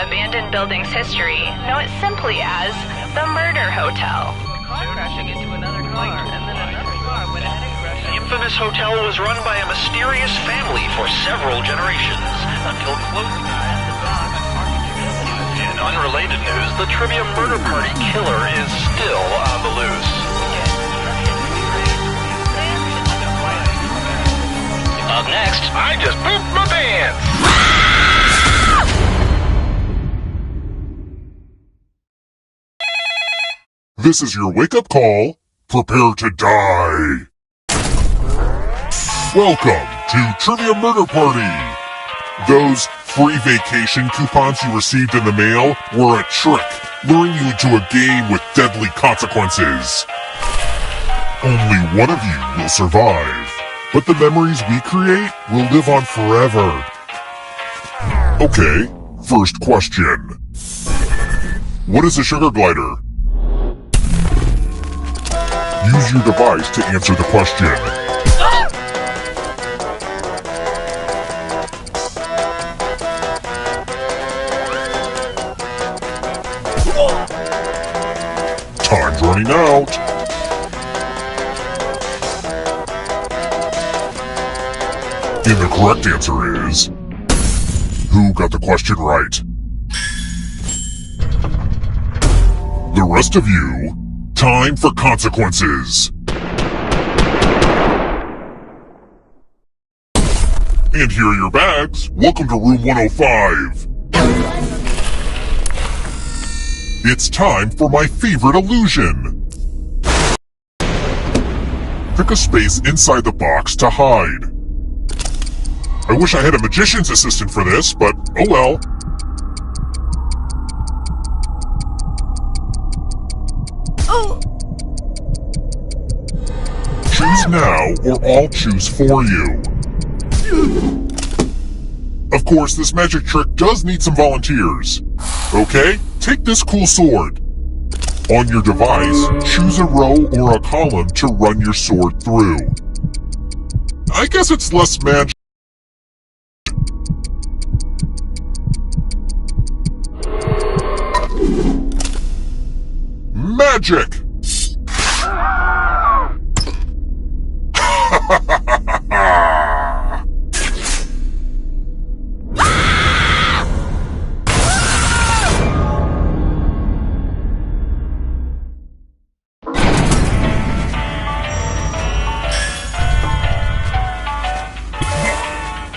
abandoned building's history, know it simply as the Murder Hotel. Crashing into another car, and then another car went ahead and crashed. The infamous hotel was run by a mysterious family for several generations, until close In unrelated news, the trivia murder party killer is still on the loose. Up next, I just pooped my pants! This is your wake-up call. Prepare to die. Welcome to Trivia Murder Party. Those free vacation coupons you received in the mail were a trick, luring you into a game with deadly consequences. Only one of you will survive, but the memories we create will live on forever. Okay, first question. What is a sugar glider? Use your device to answer the question. Time's running out. And the correct answer is... Who got the question right? The rest of you... Time for consequences. And here are your bags. Welcome to room 105. It's time for my favorite illusion. Pick a space inside the box to hide. I wish I had a magician's assistant for this, but oh well. Choose now, or I'll choose for you. Of course, this magic trick does need some volunteers. Okay, take this cool sword. On your device, choose a row or a column to run your sword through. I guess it's less magic. Magic!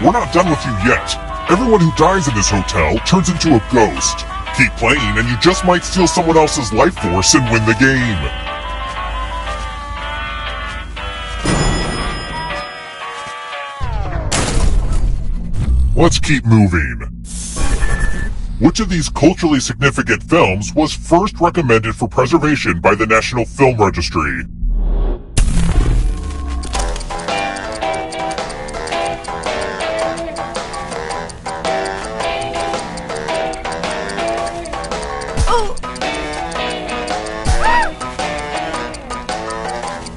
We're not done with you yet. Everyone who dies in this hotel turns into a ghost. Keep playing and you just might steal someone else's life force and win the game. Let's keep moving. Which of these culturally significant films was first recommended for preservation by the National Film Registry?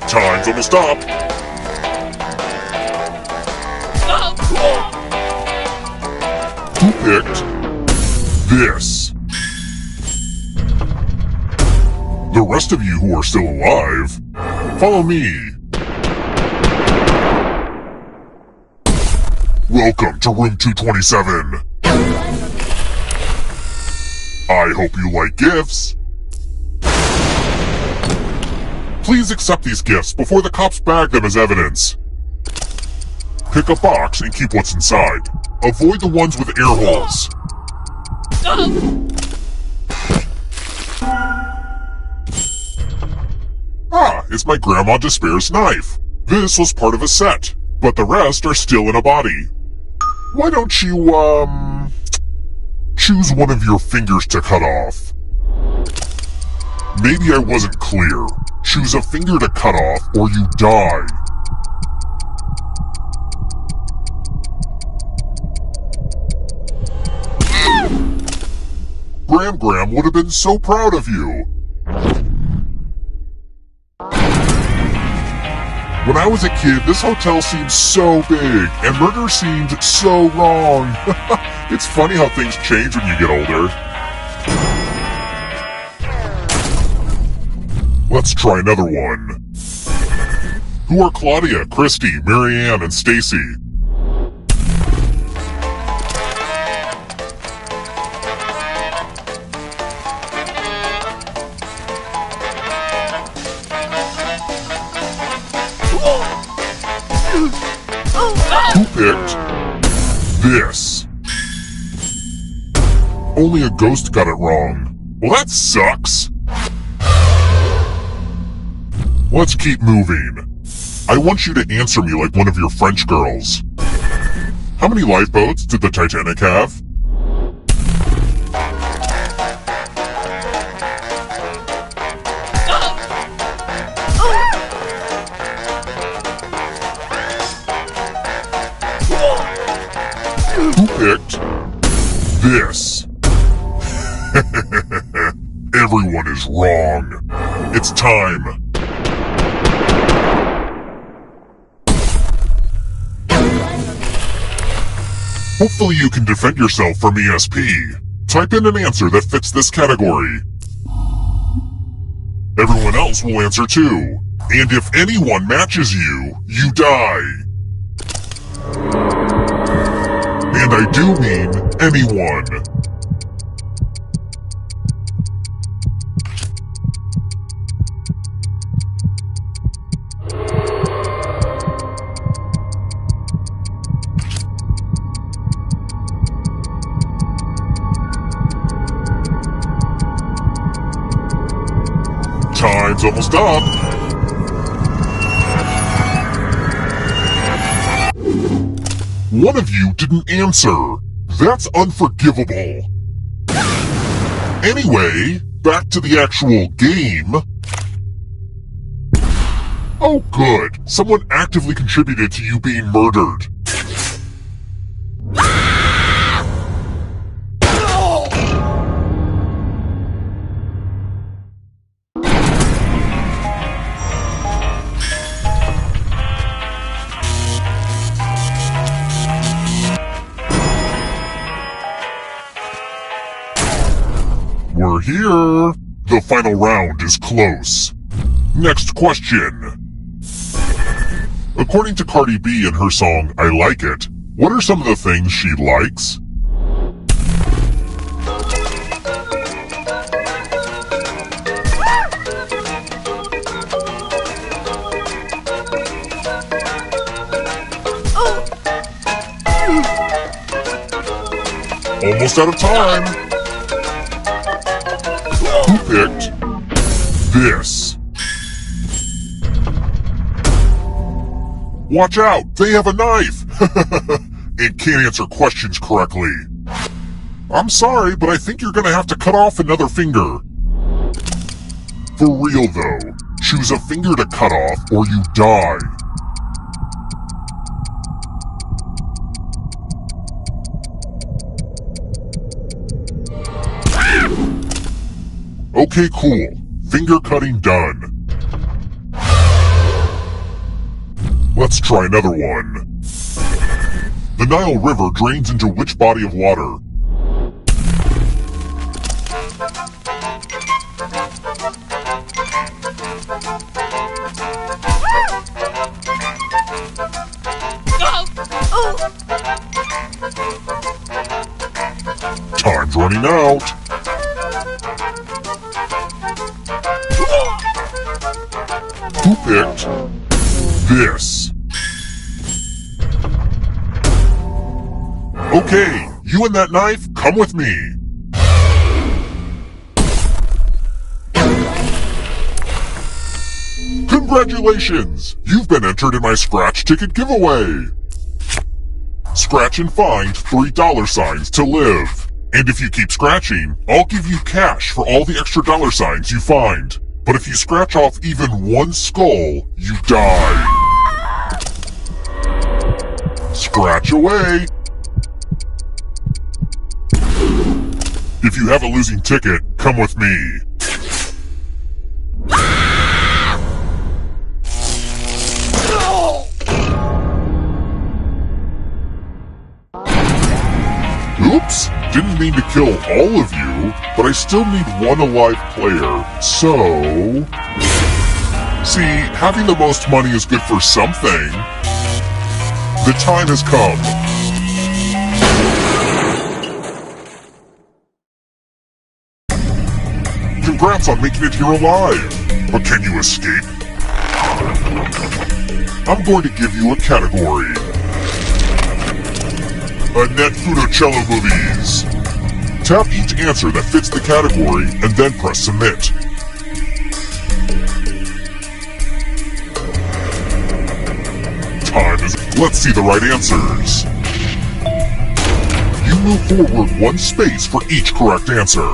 Time's almost up. Who picked this? The rest of you who are still alive, follow me. Welcome to room 227. I hope you like gifts. Please accept these gifts before the cops bag them as evidence. Pick a box and keep what's inside. Avoid the ones with air holes. Ah, it's my Grandma Despair's knife. This was part of a set, but the rest are still in a body. Why don't you, choose one of your fingers to cut off? Maybe I wasn't clear. Choose a finger to cut off, or you die. Gram would have been so proud of you. When I was a kid, this hotel seemed so big, and murder seemed so wrong. It's funny how things change when you get older. Let's try another one. Who are Claudia, Christy, Marianne, and Stacy? Who picked this? Only a ghost got it wrong. Well, that sucks. Let's keep moving. I want you to answer me like one of your French girls. How many lifeboats did the Titanic have? Who picked this? Everyone is wrong. It's time. Hopefully you can defend yourself from ESP. Type in an answer that fits this category. Everyone else will answer too. And if anyone matches you, you die. And I do mean anyone. Time's almost up. One of you didn't answer. That's unforgivable. Anyway, back to the actual game. Oh good, someone actively contributed to you being murdered. We're here. The final round is close. Next question. According to Cardi B in her song, I Like It, what are some of the things she likes? Almost out of time. Who picked this? Watch out! They have a knife! And can't answer questions correctly. I'm sorry, but I think you're gonna have to cut off another finger. For real though, choose a finger to cut off or you die. Okay, cool. Finger cutting done. Let's try another one. The Nile River drains into which body of water? Time's running out. Who picked this? Okay, you and that knife, come with me. Congratulations! You've been entered in my scratch ticket giveaway. Scratch and find $3 to live. And if you keep scratching, I'll give you cash for all the extra $signs you find. But if you scratch off even one skull, you die. Scratch away. If you have a losing ticket, come with me. didn't mean to kill all of you, but I still need one alive player, so... See, having the most money is good for something. The time has come. Congrats on making it here alive. But can you escape? I'm going to give you a category. Annette Funicello movies. Tap each answer that fits the category and then press submit. Time is... Let's see the right answers. You move forward one space for each correct answer.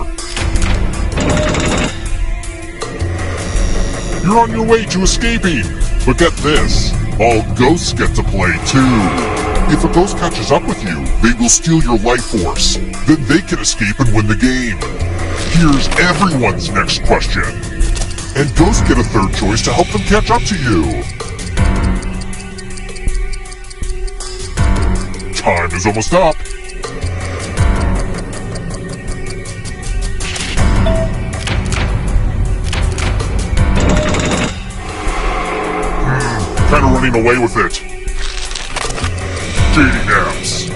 You're on your way to escaping, but get this, all ghosts get to play too. If a ghost catches up with you, they will steal your life force. Then they can escape and win the game. Here's everyone's next question. And ghosts get a third choice to help them catch up to you. Time is almost up. Kind of running away with it. Dating apps.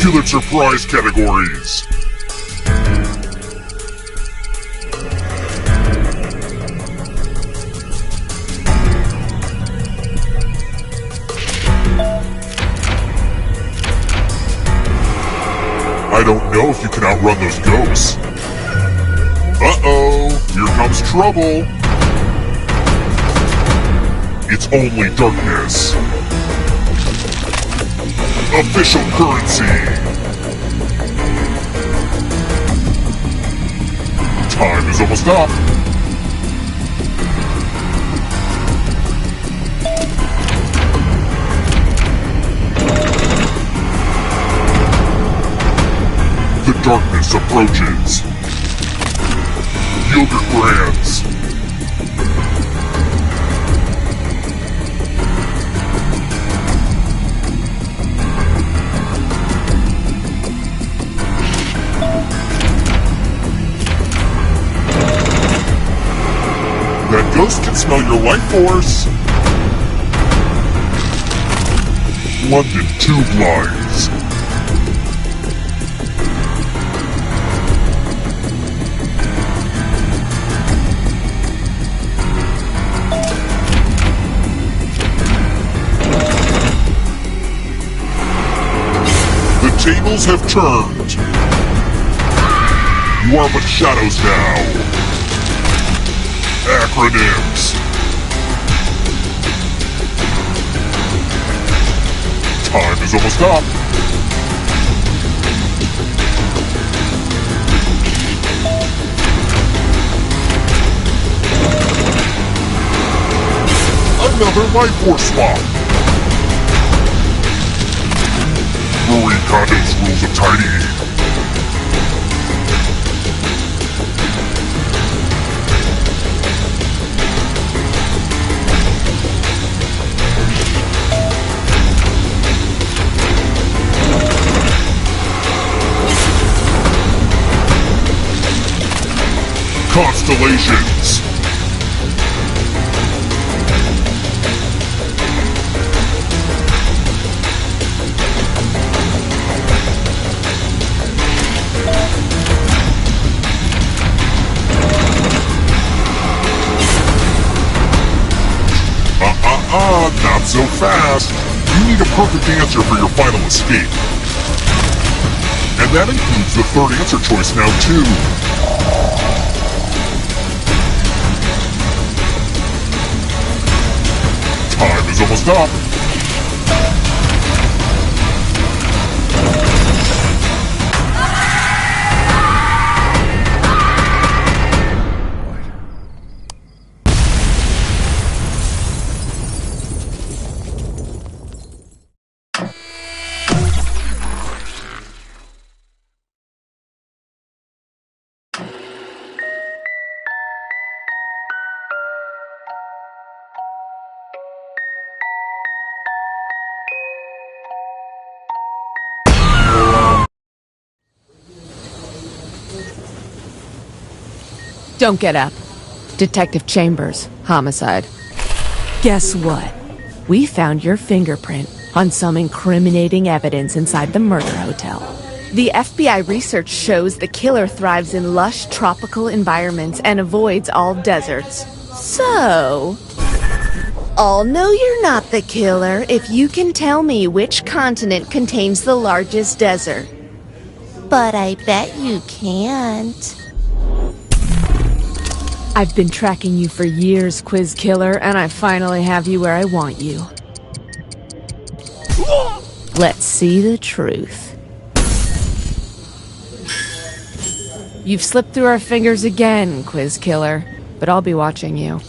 Pulitzer Prize categories. I don't know if you can outrun those ghosts. Uh-oh, here comes trouble. It's only darkness. Official currency. Time is almost up. The darkness approaches. Yogurt brands. That ghost can smell your life force. London tube lines. The tables have turned. You are but shadows now. Acronyms. Time is almost up. Another life force swap. Marie Kondo's rules of tidying. Constellations. Not so fast. You need a perfect answer for your final escape. And that includes the third answer choice now too. Time is almost up. Don't get up. Detective Chambers, homicide. Guess what? We found your fingerprint on some incriminating evidence inside the murder hotel. The FBI research shows the killer thrives in lush tropical environments and avoids all deserts. So, I'll know you're not the killer if you can tell me which continent contains the largest desert. But I bet you can't. I've been tracking you for years, Quiz Killer, and I finally have you where I want you. Let's see the truth. You've slipped through our fingers again, Quiz Killer, but I'll be watching you.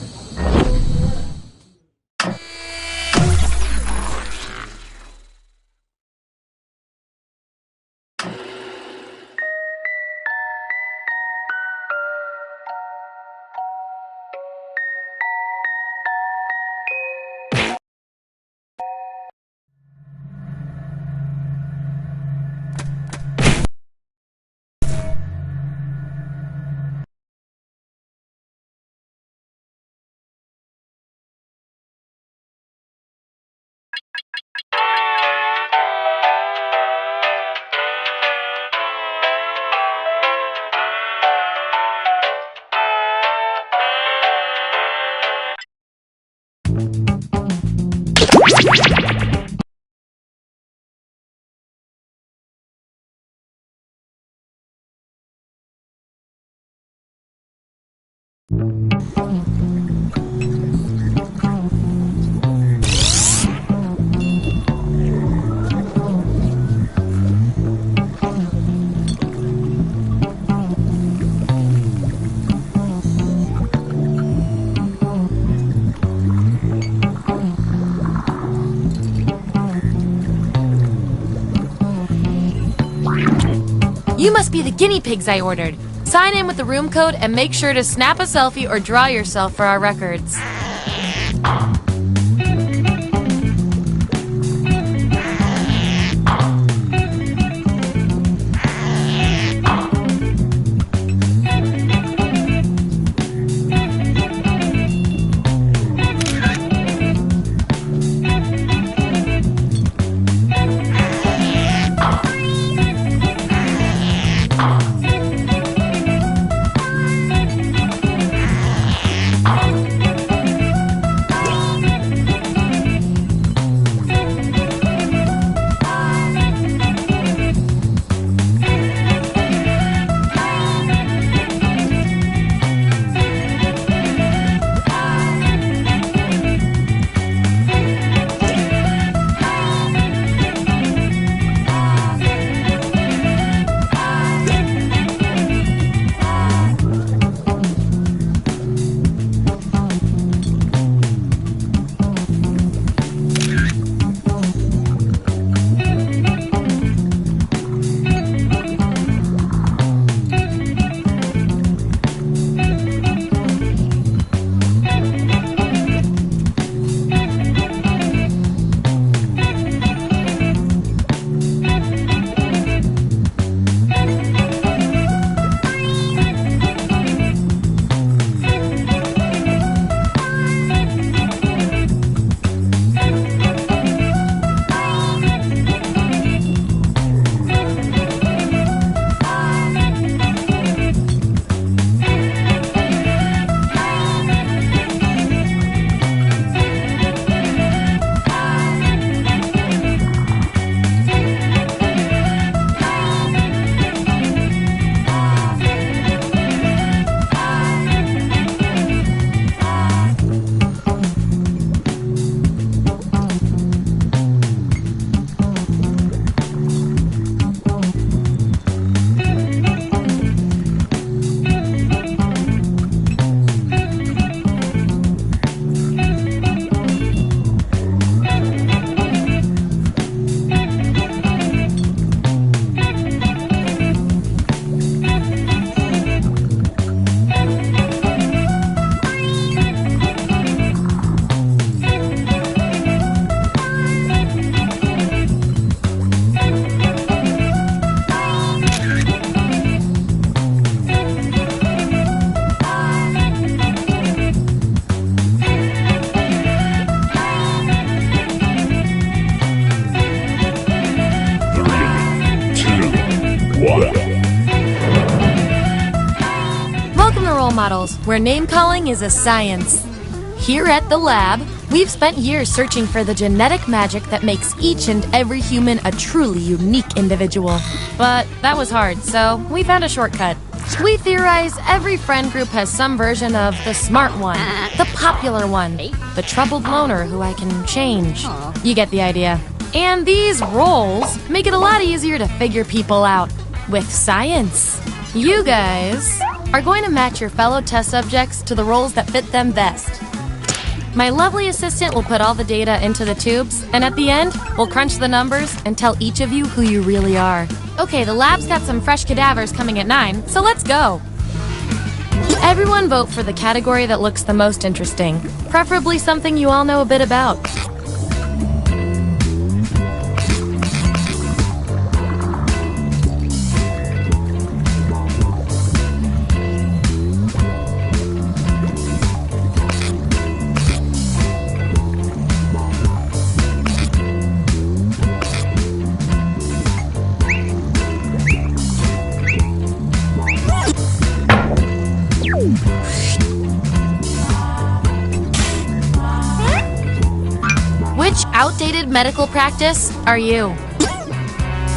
You must be the guinea pigs I ordered. Sign in with the room code and make sure to snap a selfie or draw yourself for our records. role models, where name-calling is a science. Here at the lab, we've spent years searching for the genetic magic that makes each and every human a truly unique individual. But that was hard, so we found a shortcut. We theorize every friend group has some version of the smart one, the popular one, the troubled loner who I can change. You get the idea. And these roles make it a lot easier to figure people out with science. You guys are going to match your fellow test subjects to the roles that fit them best. My lovely assistant will put all the data into the tubes, and at the end, we'll crunch the numbers and tell each of you who you really are. Okay, the lab's got some fresh cadavers coming at 9, so let's go. Everyone vote for the category that looks the most interesting, preferably something you all know a bit about. Which outdated medical practice are you?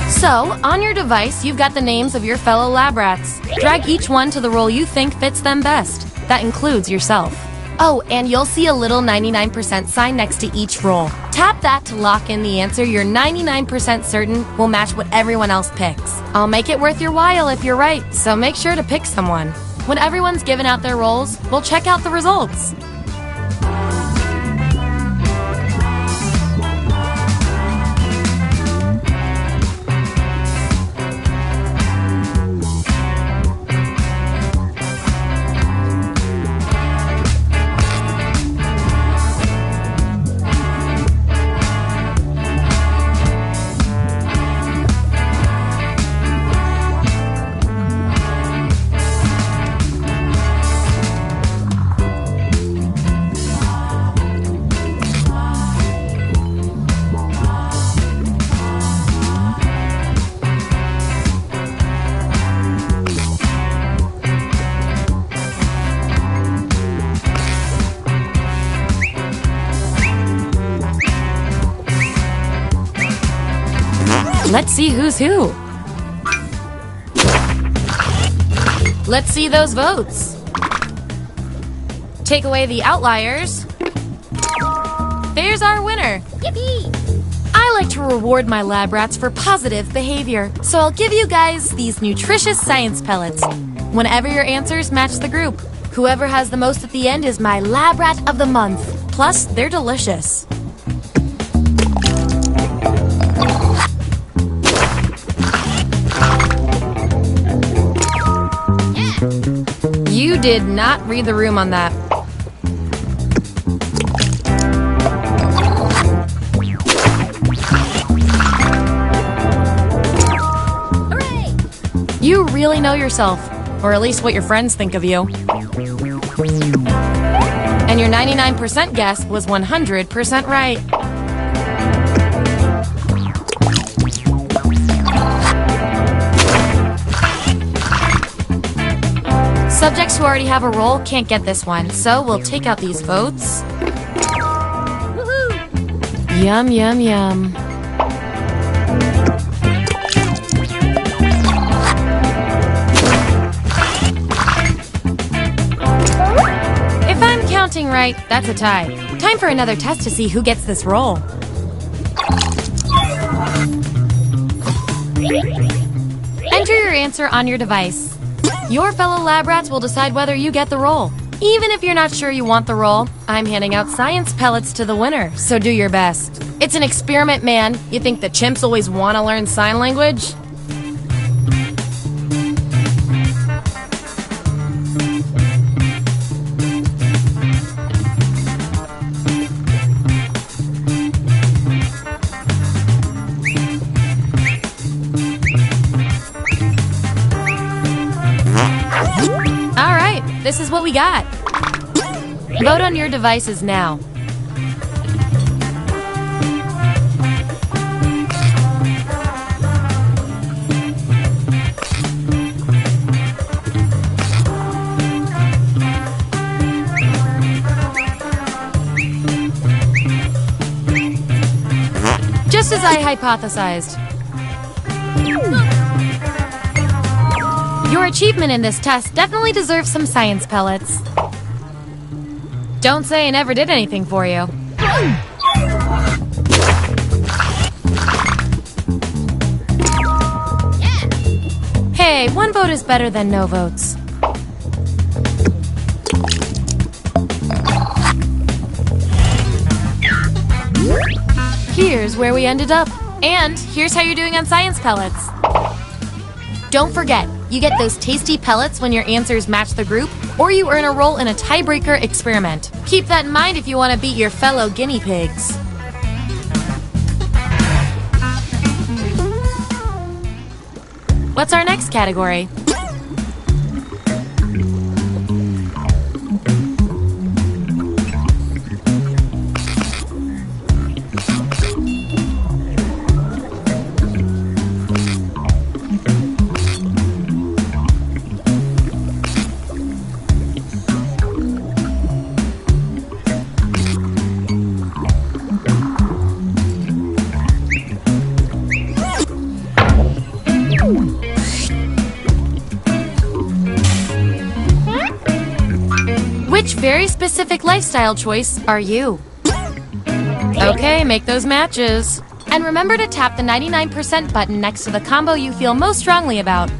So, on your device, you've got the names of your fellow lab rats. Drag each one to the role you think fits them best. That includes yourself. Oh, and you'll see a little 99% sign next to each role. Tap that to lock in the answer you're 99% certain will match what everyone else picks. I'll make it worth your while if you're right, so make sure to pick someone. When everyone's given out their roles, we'll check out the results. Let's see who's who. Let's see those votes. Take away the outliers. There's our winner. Yippee! I like to reward my lab rats for positive behavior, so I'll give you guys these nutritious science pellets. Whenever your answers match the group, whoever has the most at the end is my lab rat of the month. Plus, they're delicious. You did not read the room on that. Hooray! You really know yourself, or at least what your friends think of you. And your 99% guess was 100% right. Subjects who already have a role can't get this one, so we'll take out these votes. Woohoo! Yum, yum, yum. If I'm counting right, that's a tie. Time for another test to see who gets this role. Enter your answer on your device. Your fellow lab rats will decide whether you get the role. Even if you're not sure you want the role, I'm handing out science pellets to the winner, so do your best. It's an experiment, man. You think the chimps always want to learn sign language? This is what we got. Vote on your devices now. I hypothesized. Your achievement in this test definitely deserves some science pellets. Don't say I never did anything for you. Hey, one vote is better than no votes. Here's where we ended up. And here's how you're doing on science pellets. Don't forget, you get those tasty pellets when your answers match the group, or you earn a role in a tiebreaker experiment. Keep that in mind if you want to beat your fellow guinea pigs. What's our next category? Which very specific lifestyle choice are you? Okay, make those matches. And remember to tap the 99% button next to the combo you feel most strongly about.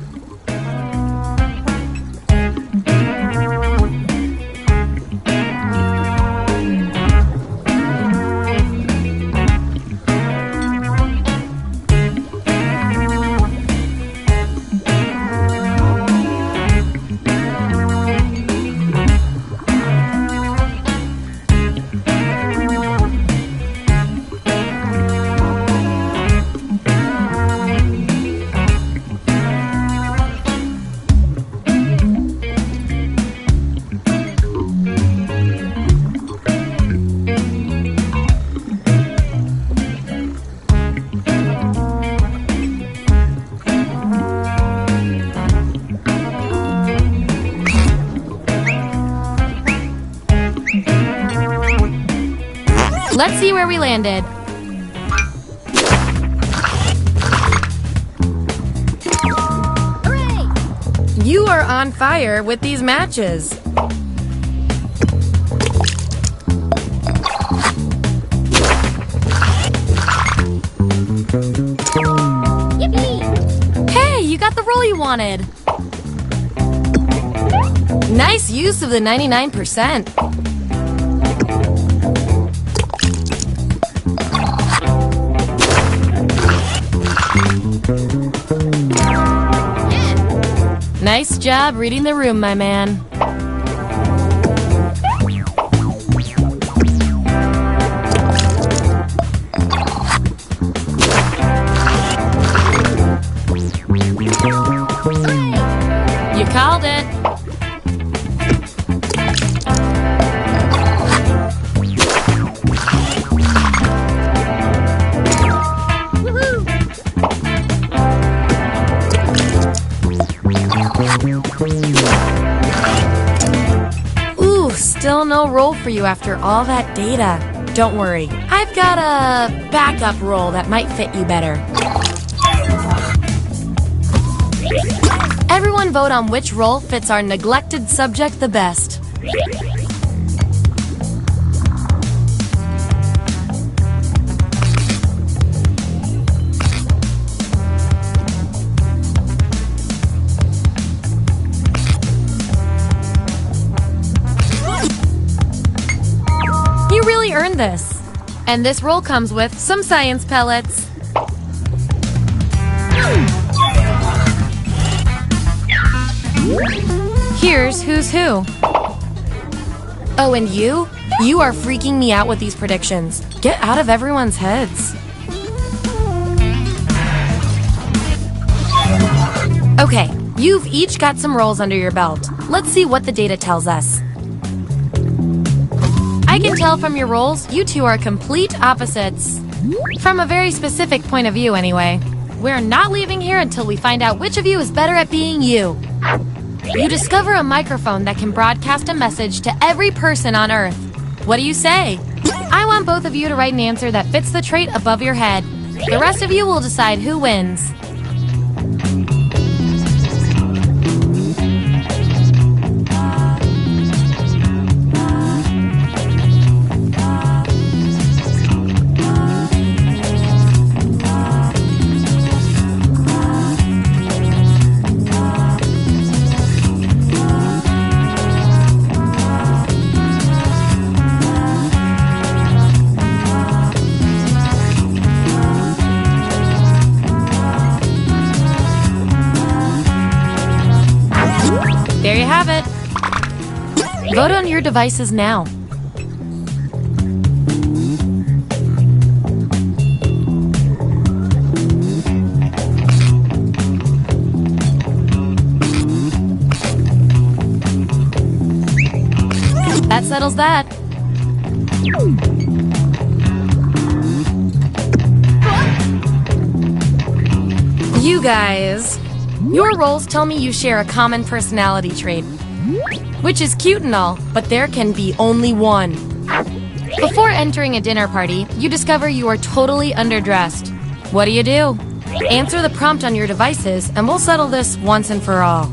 Let's see where we landed. Hooray! You are on fire with these matches. Yippee! Hey, you got the role you wanted. Nice use of the 99%. Nice job reading the room, my man. You called it. Ooh, still no role for you after all that data. Don't worry, I've got a backup role that might fit you better. Everyone vote on which role fits our neglected subject the best. You really earned this. And this role comes with some science pellets. Here's who's who. Oh, and you? You are freaking me out with these predictions. Get out of everyone's heads. Okay, you've each got some roles under your belt. Let's see what the data tells us. I can tell from your roles, you two are complete opposites. From a very specific point of view, anyway. We're not leaving here until we find out which of you is better at being you. You discover a microphone that can broadcast a message to every person on Earth. What do you say? I want both of you to write an answer that fits the trait above your head. The rest of you will decide who wins. There you have it. Vote on your devices now. That settles that. You guys, your roles tell me you share a common personality trait, which is cute and all, but there can be only one. Before entering a dinner party, you discover you are totally underdressed. What do? Answer the prompt on your devices, and we'll settle this once and for all.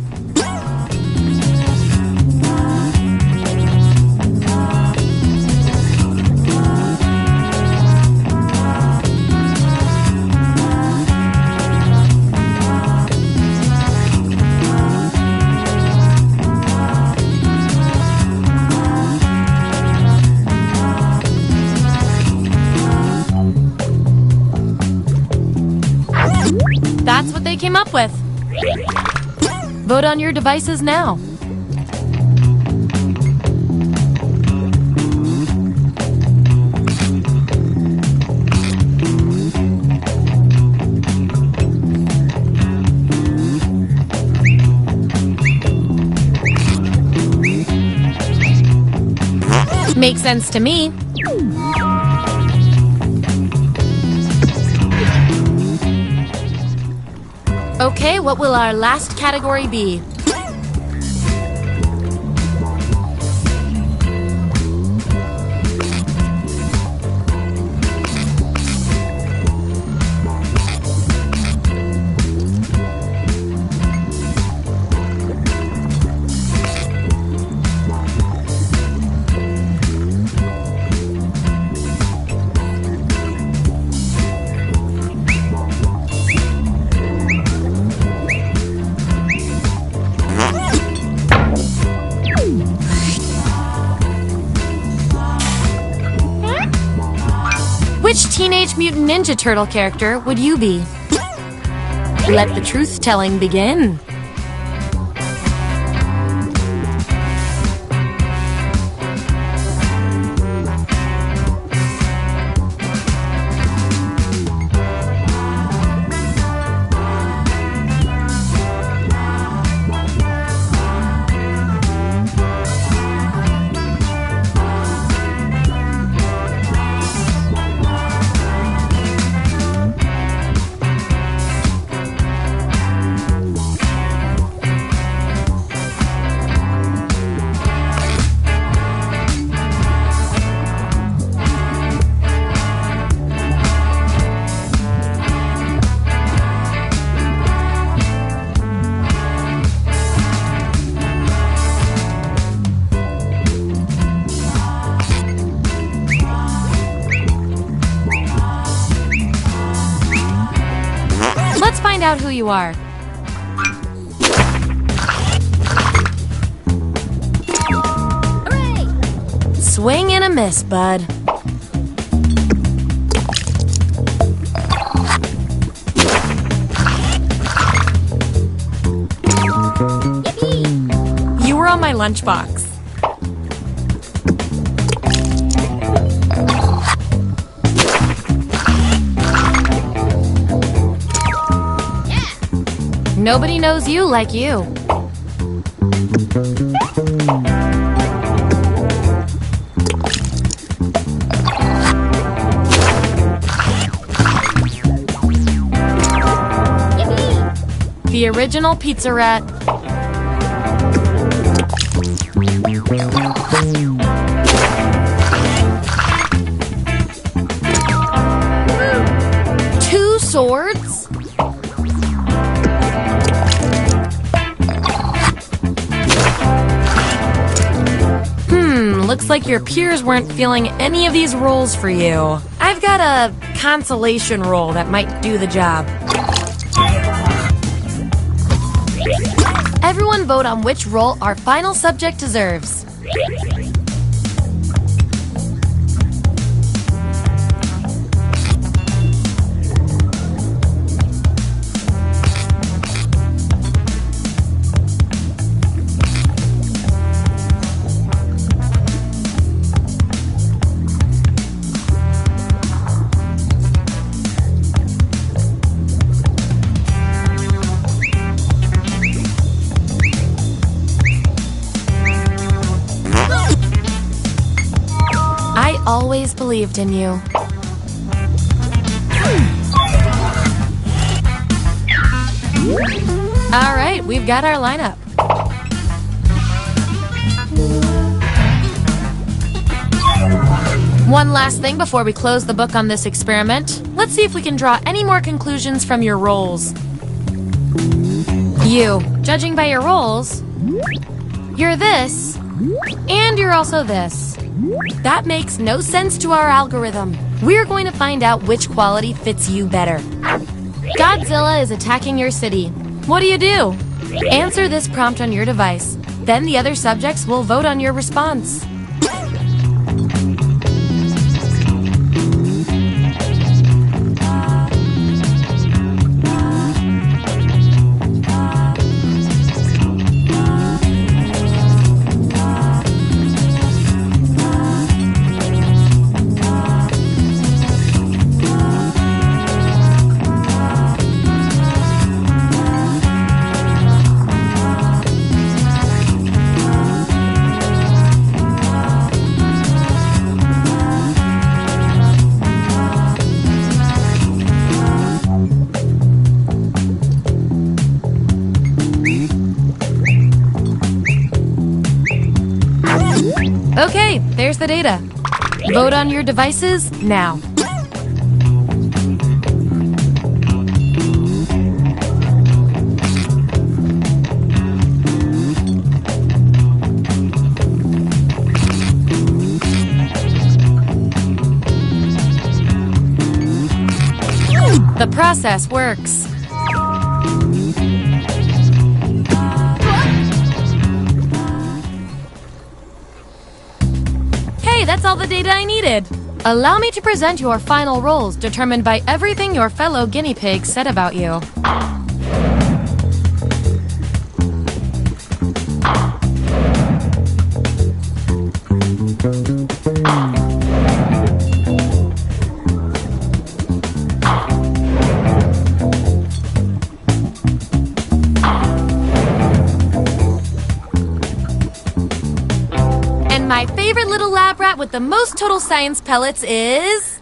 That's what they came up with. Vote on your devices now. Makes sense to me. Okay, what will our last category be? Which Teenage Mutant Ninja Turtle character would you be? Let the truth-telling begin. Let's find out who you are. Hooray! Swing and a miss, bud. Yippee! You were on my lunchbox. Nobody knows you like you. Yippee! The original pizza rat. Looks like your peers weren't feeling any of these roles for you. I've got a consolation role that might do the job. Everyone vote on which role our final subject deserves. Always believed in you. All right, we've got our lineup. One last thing before we close the book on this experiment. Let's see if we can draw any more conclusions from your roles. You, judging by your roles, you're this, and you're also this. That makes no sense to our algorithm. We're going to find out which quality fits you better. Godzilla is attacking your city. What do? Answer this prompt on your device. Then the other subjects will vote on your response. Okay, there's the data. Vote on your devices now. The process works. That's all the data I needed. Allow me to present your final roles determined by everything your fellow guinea pigs said about you. My favorite little lab rat with the most total science pellets is...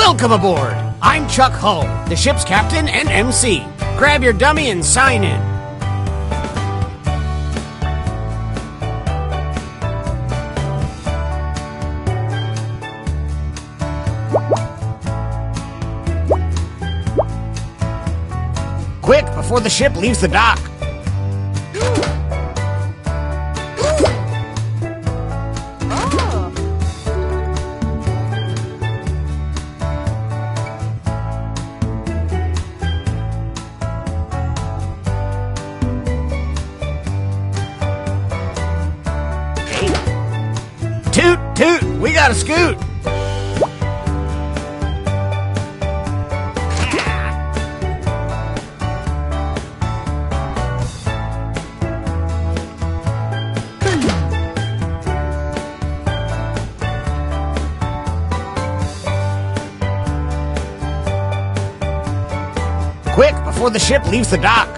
Welcome aboard! I'm Chuck Hull, the ship's captain and MC. Grab your dummy and sign in. Quick, before the ship leaves the dock. Toot, toot, we got a scoot. Quick, before the ship leaves the dock.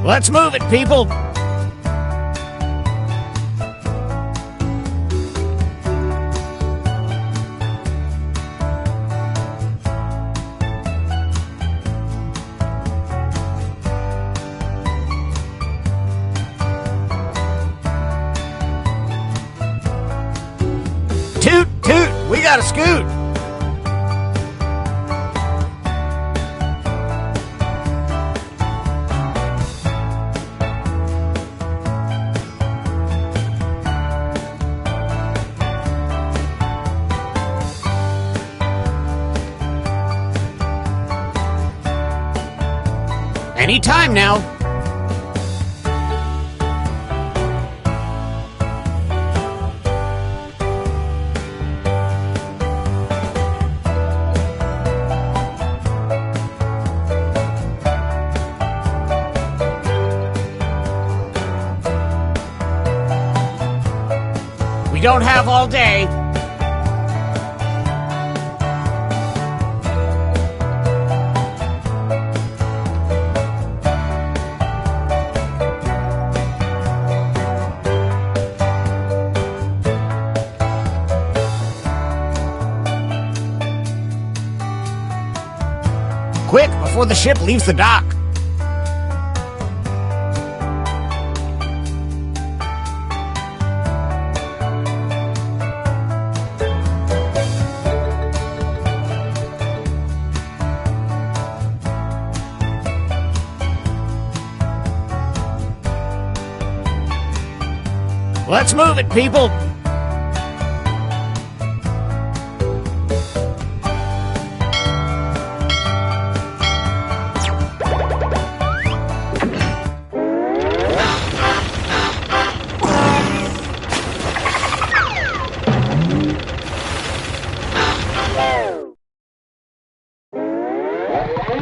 Let's move it, people! Toot, toot, we got a scoot! Any time now. We don't have all day. Quick, before the ship leaves the dock. Let's move it, people!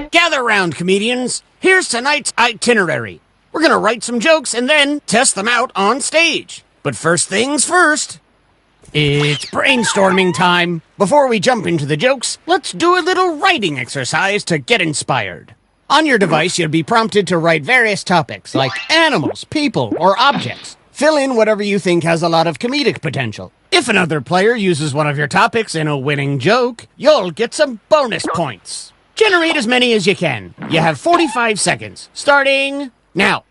Gather round, comedians. Here's tonight's itinerary. We're gonna write some jokes and then test them out on stage. But first things first, it's brainstorming time. Before we jump into the jokes, let's do a little writing exercise to get inspired. On your device, you'll be prompted to write various topics like animals, people, or objects. Fill in whatever you think has a lot of comedic potential. If another player uses one of your topics in a winning joke, you'll get some bonus points. Generate as many as you can. You have 45 seconds, starting now.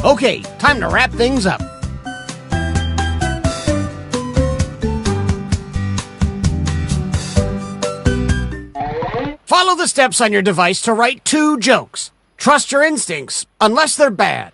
Okay, time to wrap things up. Follow Follow the steps on your device to write 2 jokes. Trust your instincts, unless they're bad.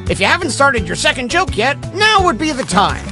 If you haven't started your second joke yet, now would be the time.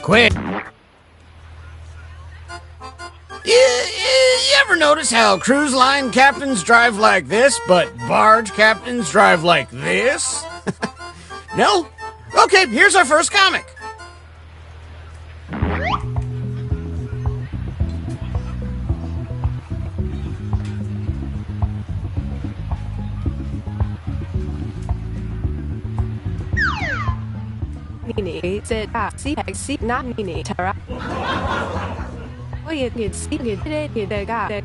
Quick. You ever notice how cruise line captains drive like this, but barge captains drive like this? No? Okay, here's our first comic. Nini said CXC not Nini Tara. We get see get the guy.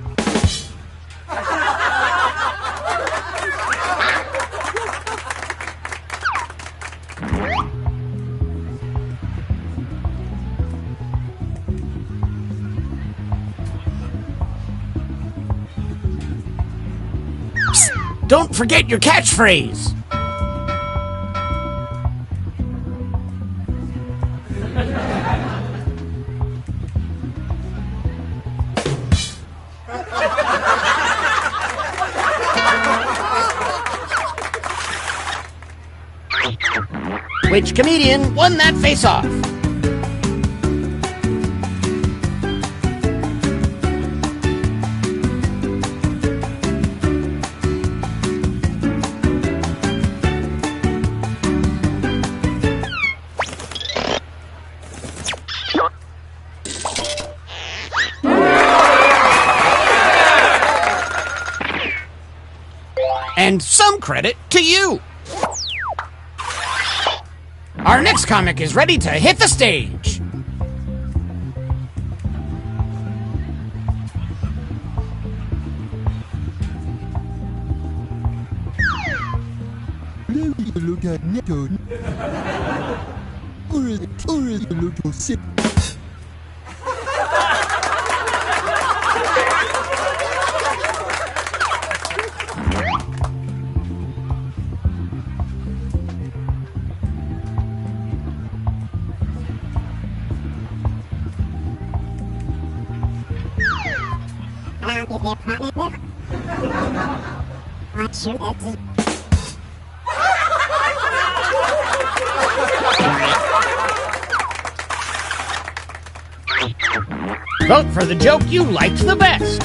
Psst, don't forget your catchphrase. Which comedian won that face-off? And some credit to you. Our next comic is ready to hit the stage. Vote for the joke you liked the best.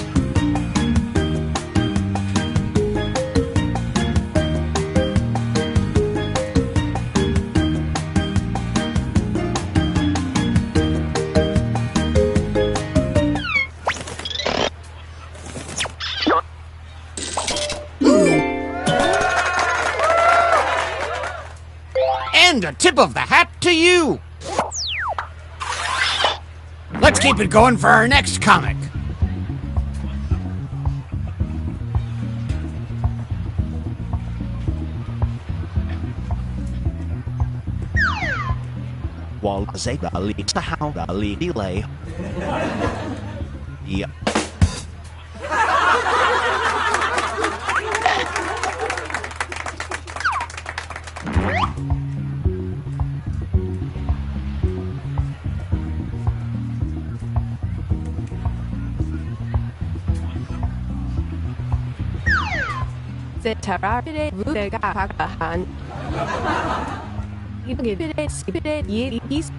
And a tip of the hat to you. Let's keep it going for our next comic. Wall Zeta leads to how the lead delay. Yeah. Zetarade Rudega Pakahan. Ibigide Sibide Yis.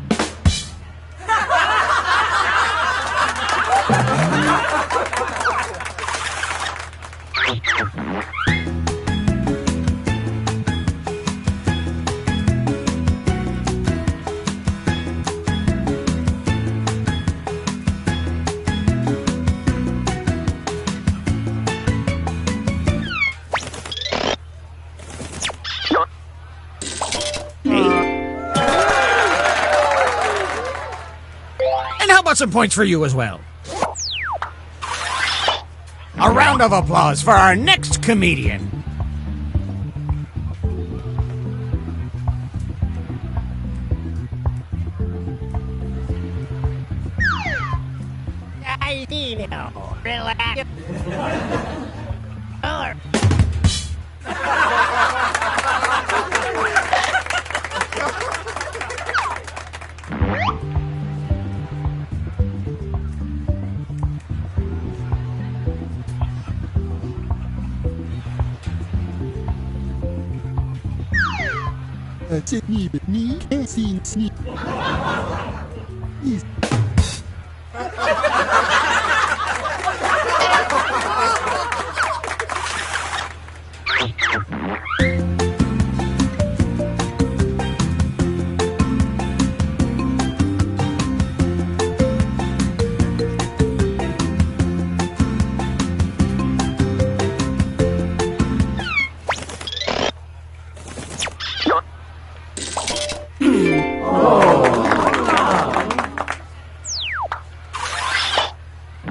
And how about some points for you as well? A round of applause for our next comedian. Relax.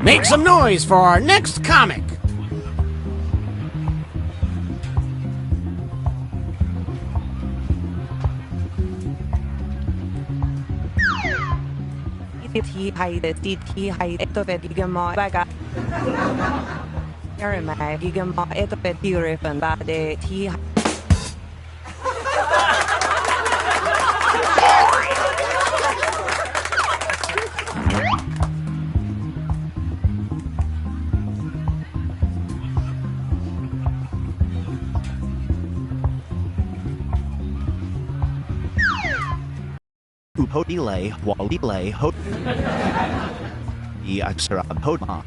Make some noise for our next comic. Upo delay, wall delay, ho. Extra podma.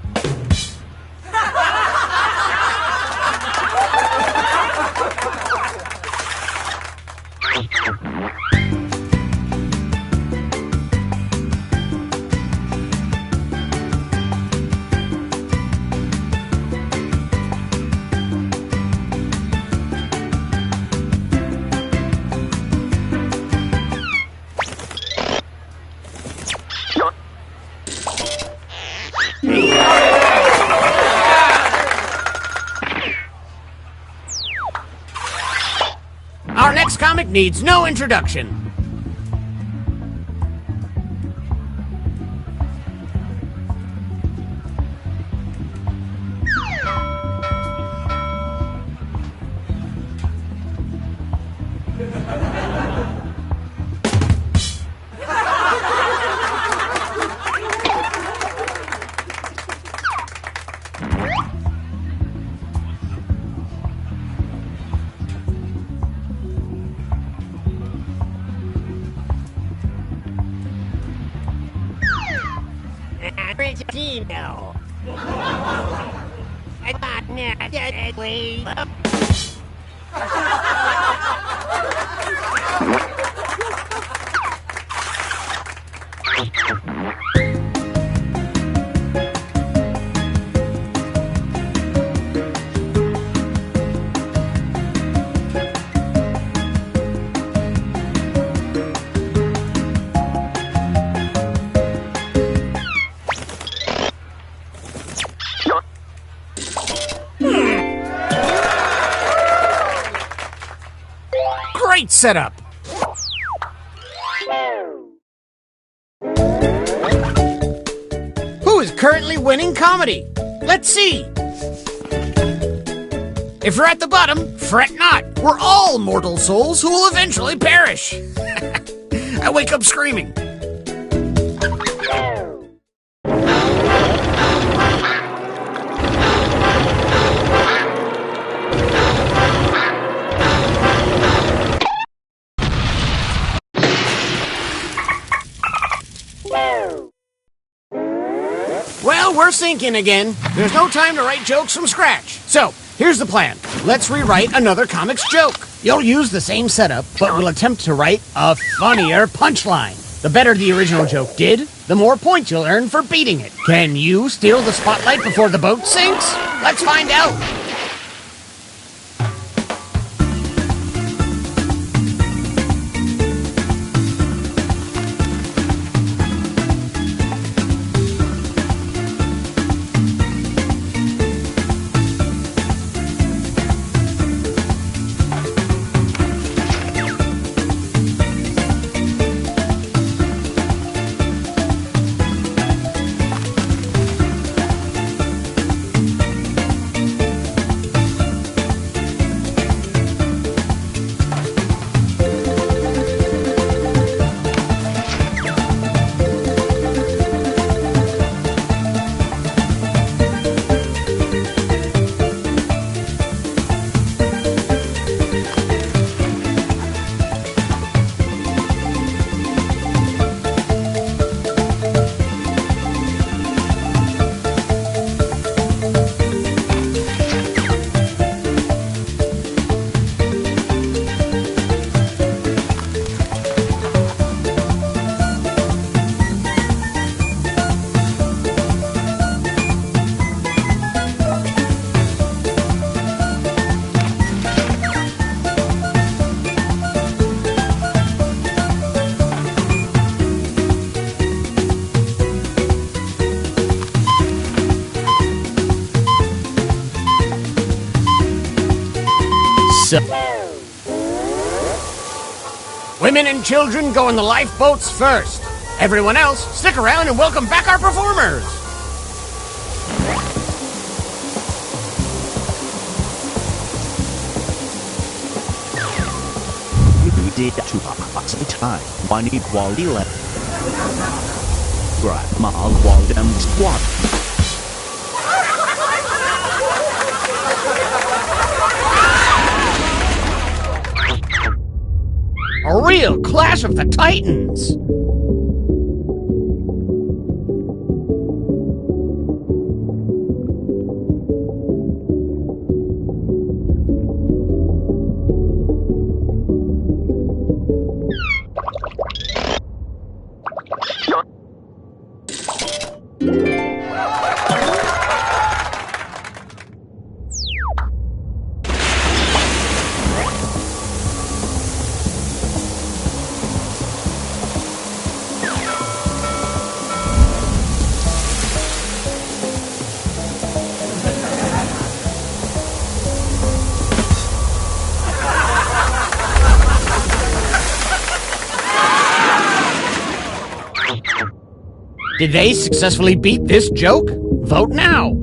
Our next comic needs no introduction. Regino. I thought not deadly. great setup. Who is currently winning comedy? Let's see. If you're at the bottom, fret not. We're all mortal souls who will eventually perish. I wake up screaming. Well, we're sinking again. There's no time to write jokes from scratch. So, here's the plan. Let's rewrite another comic's joke. You'll use the same setup, but we'll attempt to write a funnier punchline. The better the original joke did, the more points you'll earn for beating it. Can you steal the spotlight before the boat sinks? Let's find out. Women and children go in the lifeboats first. Everyone else, stick around and welcome back our performers. We did 2 hours at a time. One equally left. Grandma walled them squat. A real clash of the titans. Did they successfully beat this joke? Vote now!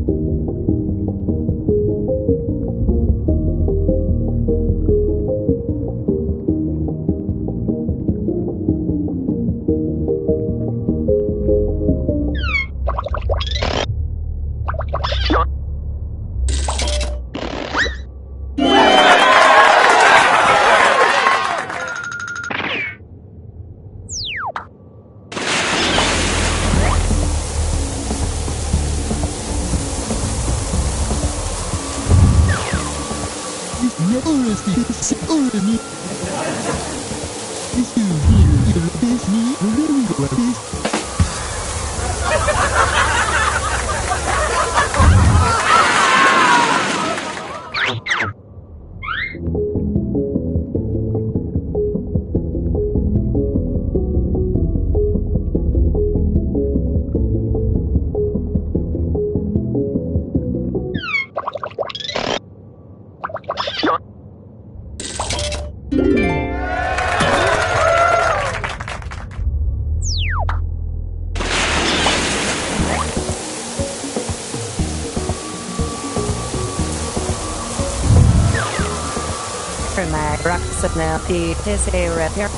personality is a repair.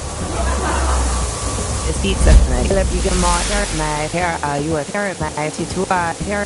Is pizza night. Let me get my hair. You a hair, my to hair.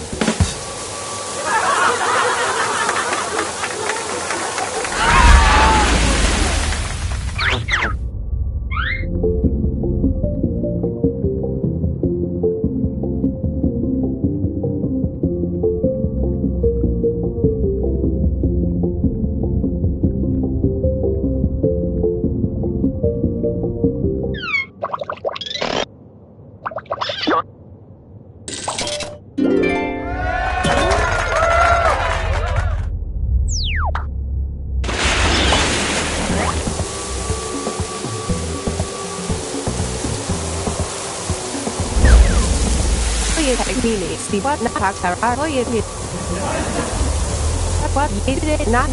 See what not are you what it not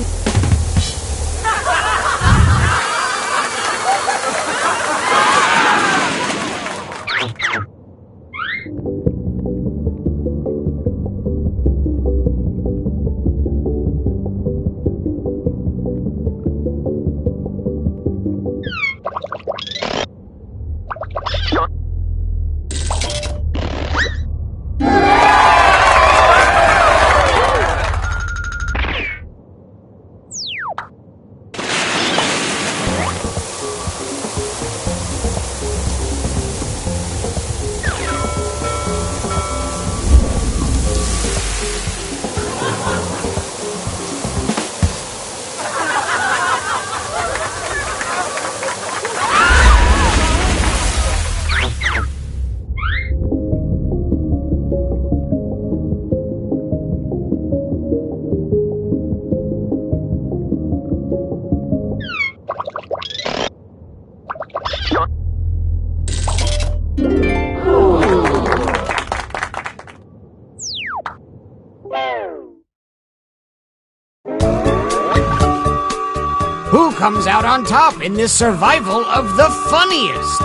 Who comes out on top in this survival of the funniest?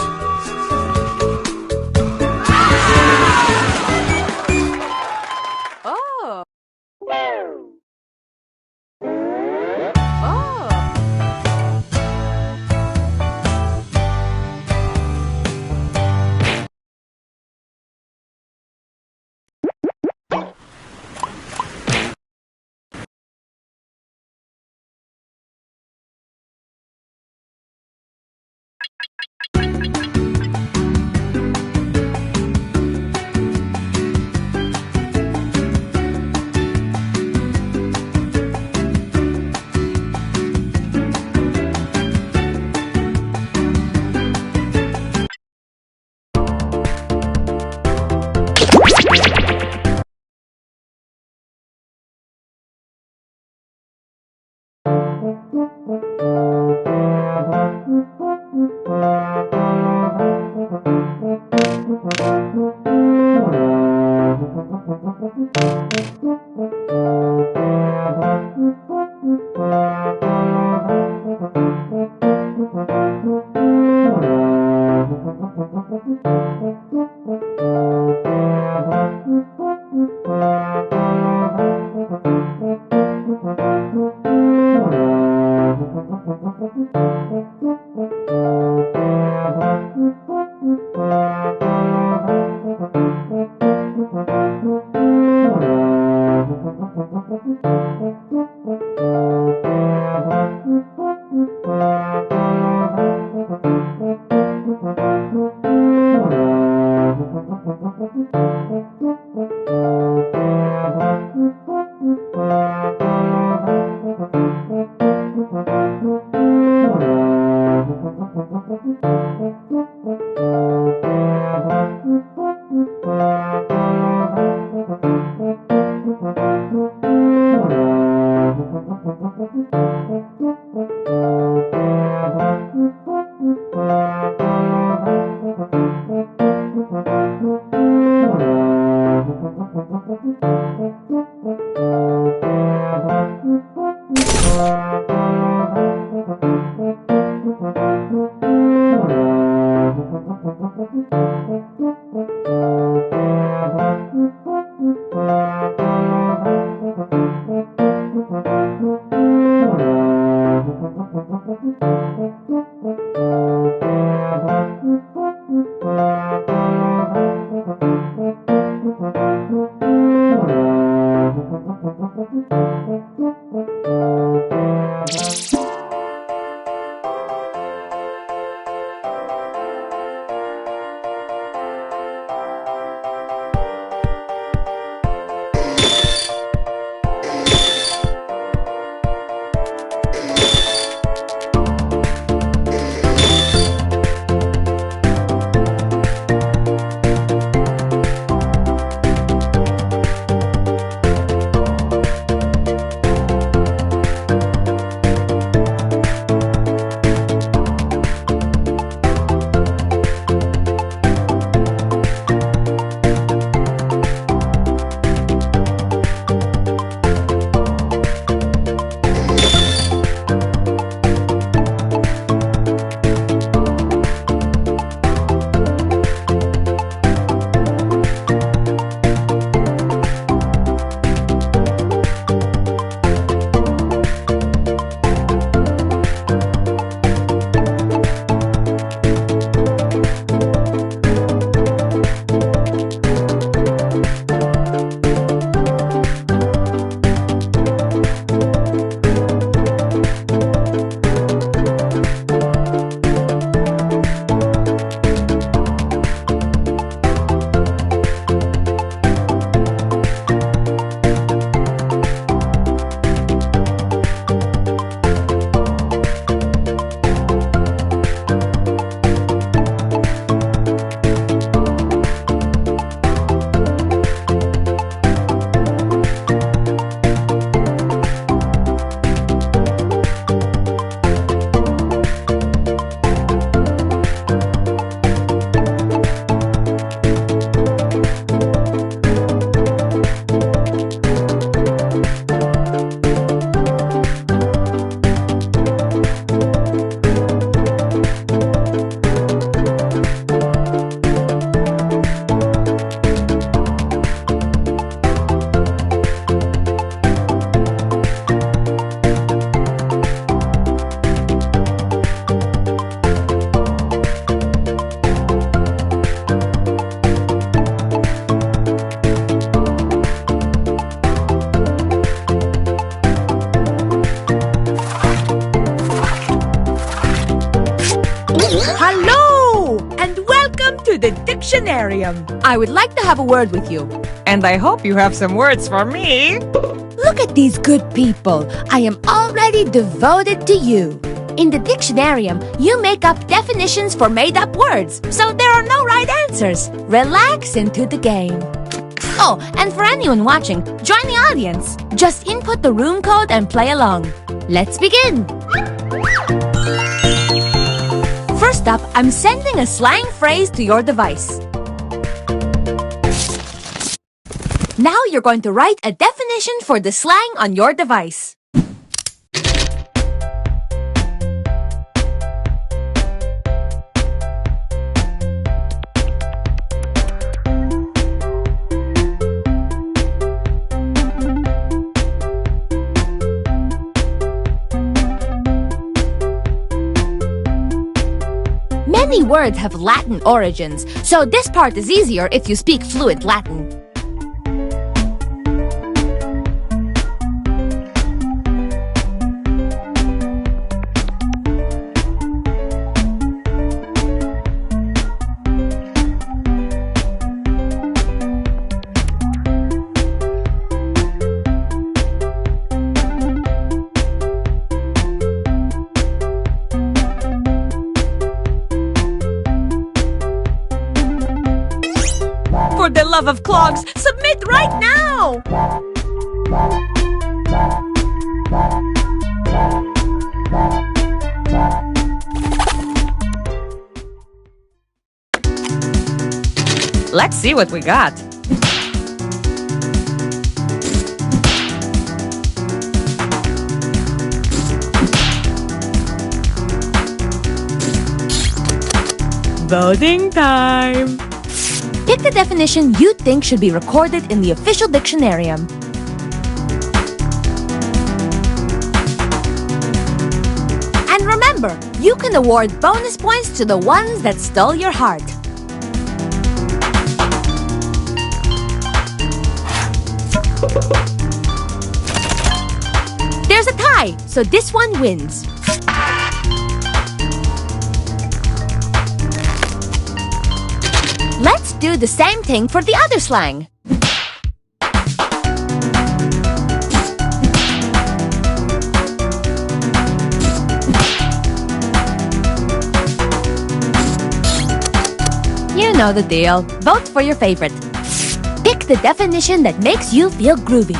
oh the Dictionarium. I would like to have a word with you. And I hope you have some words for me. Look at these good people. I am already devoted to you. In the Dictionarium, you make up definitions for made-up words, so there are no right answers. Relax into the game. Oh, and for anyone watching, join the audience. Just input the room code and play along. Let's begin. First up, I'm sending a slang phrase to your device. Now you're going to write a definition for the slang on your device. Many words have Latin origins, so this part is easier if you speak fluent Latin. For the love of clogs, submit right now! Let's see what we got. Voting time! Pick the definition you think should be recorded in the official Dictionarium. And remember, you can award bonus points to the ones that stole your heart. There's a tie, so this one wins. Let's do the same thing for the other slang. You know the deal. Vote for your favorite. Pick the definition that makes you feel groovy.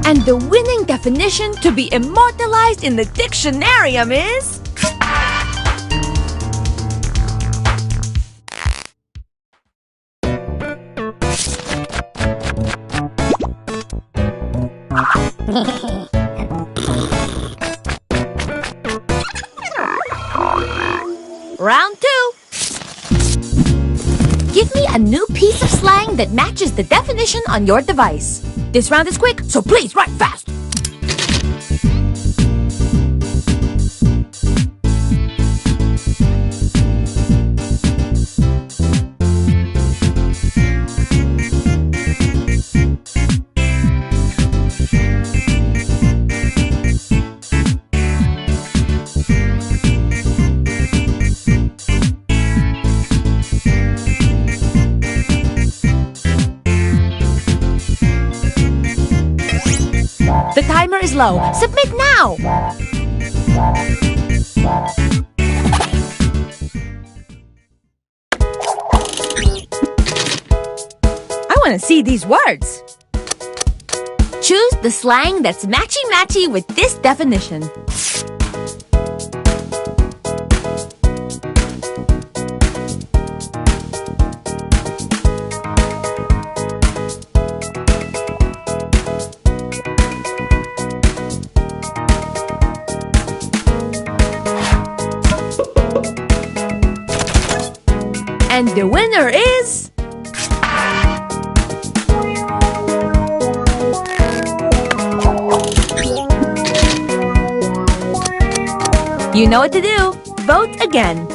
And the winning definition to be immortalized in the dictionarium is... Round 2. Give me a new piece of slang that matches the definition on your device. This round is quick, so please write fast. The timer is low. Submit now! I want to see these words. Choose the slang that's matchy-matchy with this definition. And the winner is... You know what to do. Vote again.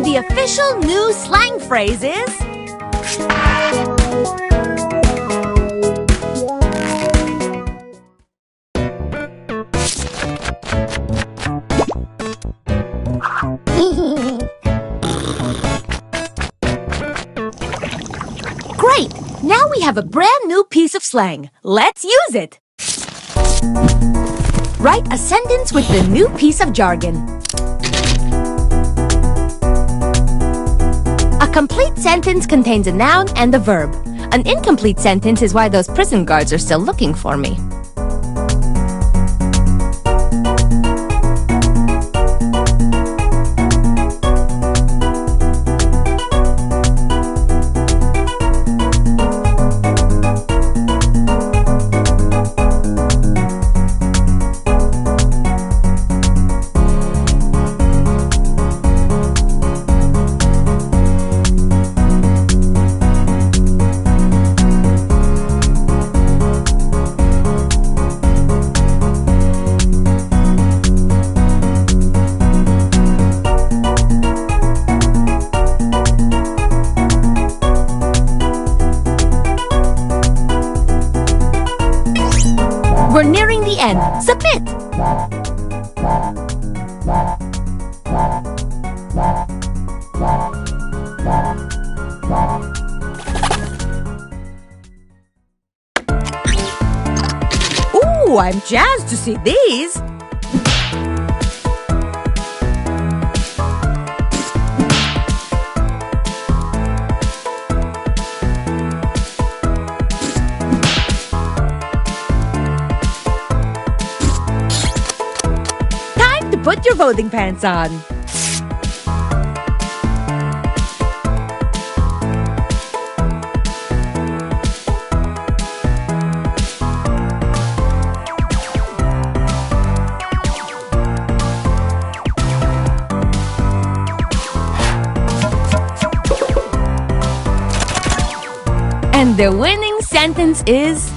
The official new slang phrase is... Great! Now we have a brand new piece of slang. Let's use it! Write a sentence with the new piece of jargon. A complete sentence contains a noun and a verb. An incomplete sentence is why those prison guards are still looking for me. We're nearing the end. Submit! Ooh, I'm jazzed to see these. clothing pants on. And the winning sentence is...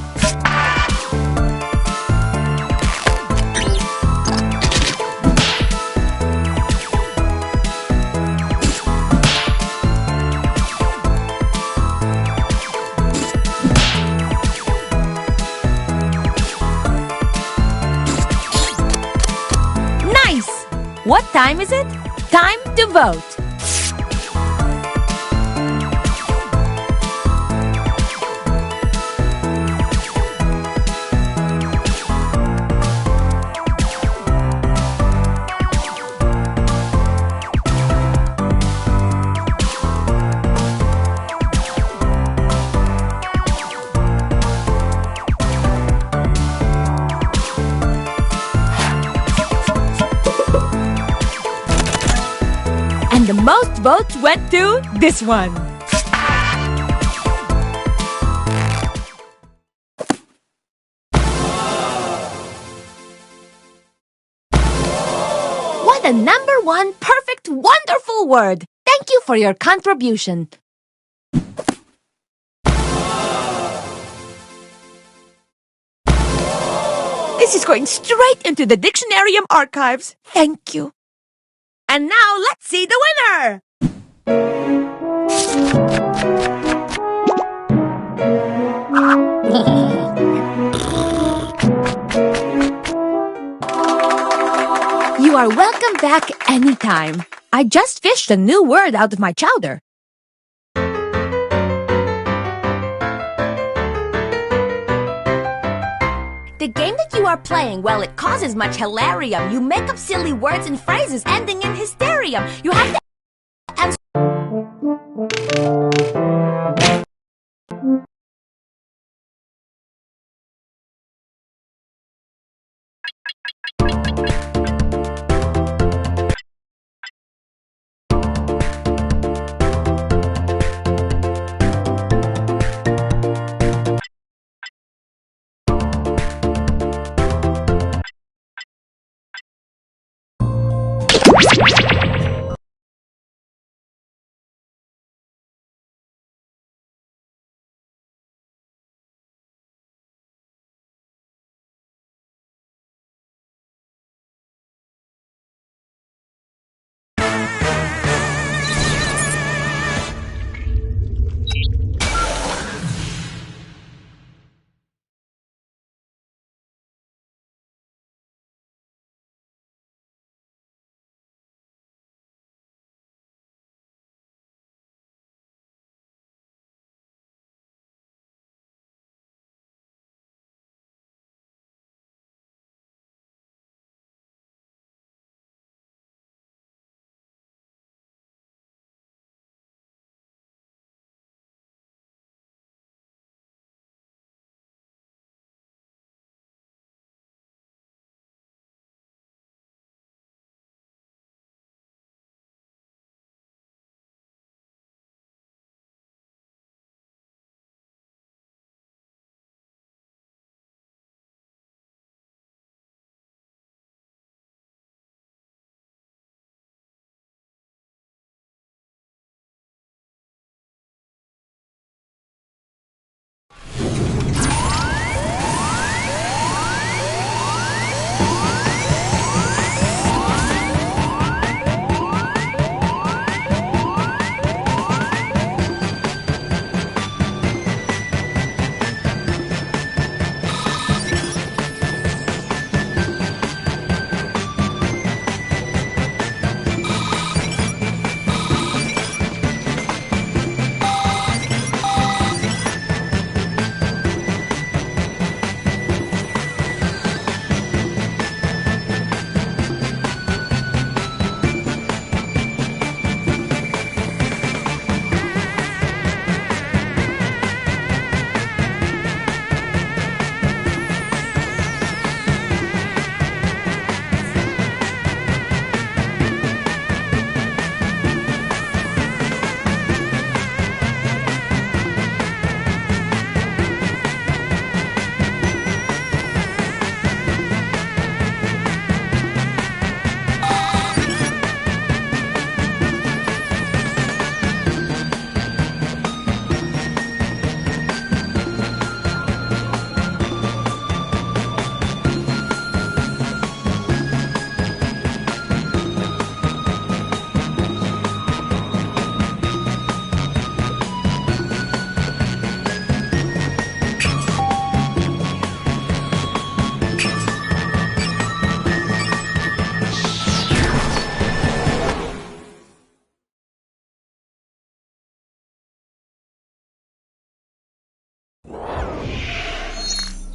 Nice! What time is it? Time to vote. And the most votes went to this one. What a number one perfect wonderful word. Thank you for your contribution. This is going straight into the Dictionarium archives. Thank you. And now let's see the winner! You are welcome back anytime. I just fished a new word out of my chowder. The game that you are playing, well, it causes much hilarium. You make up silly words and phrases ending in hysterium. You have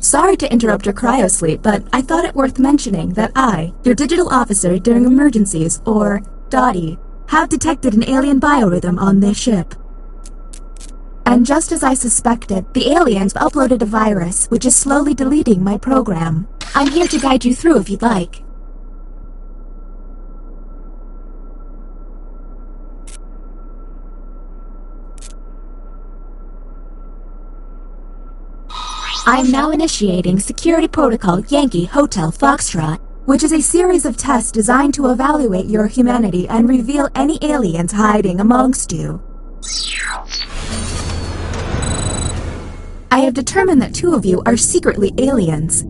Sorry to interrupt your cryosleep, but I thought it worth mentioning that I, your digital officer during emergencies, or Dottie, have detected an alien biorhythm on this ship. And just as I suspected, the aliens uploaded a virus which is slowly deleting my program. I'm here to guide you through if you'd like. I'm now initiating Security Protocol Yankee Hotel Foxtrot, which is a series of tests designed to evaluate your humanity and reveal any aliens hiding amongst you. I have determined that 2 of you are secretly aliens.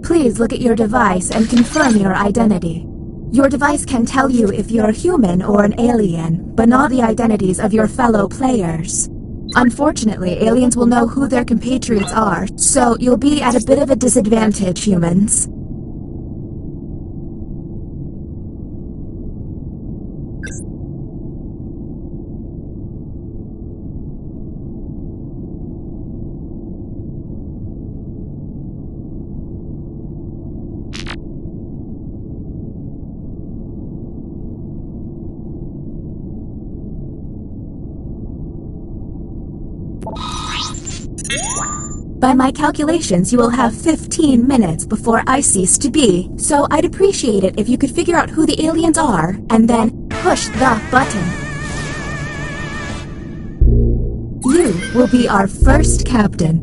Please look at your device and confirm your identity. Your device can tell you if you're human or an alien, but not the identities of your fellow players. Unfortunately, aliens will know who their compatriots are, so you'll be at a bit of a disadvantage, humans. By my calculations, you will have 15 minutes before I cease to be, so I'd appreciate it if you could figure out who the aliens are, and then push the button. You will be our first captain.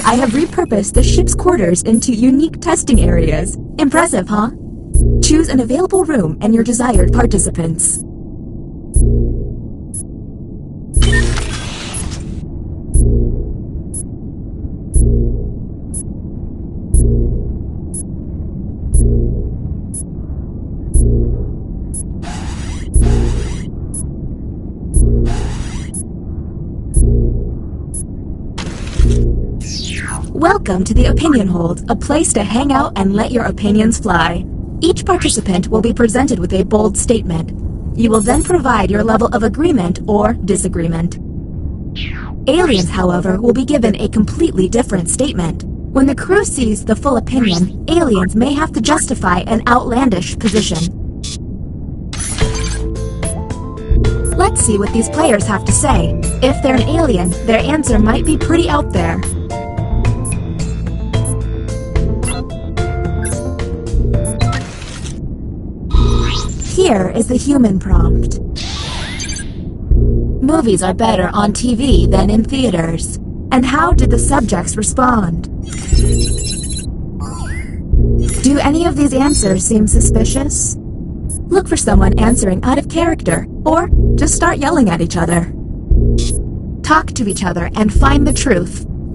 I have repurposed the ship's quarters into unique testing areas. Impressive, huh? Choose an available room and your desired participants. Welcome to the Opinion Hold, a place to hang out and let your opinions fly. Each participant will be presented with a bold statement. You will then provide your level of agreement or disagreement. Aliens, however, will be given a completely different statement. When the crew sees the full opinion, aliens may have to justify an outlandish position. Let's see what these players have to say. If they're an alien, their answer might be pretty out there. Here is the human prompt. Movies are better on TV than in theaters. And how did the subjects respond? Do any of these answers seem suspicious? Look for someone answering out of character, or just start yelling at each other. Talk to each other and find the truth.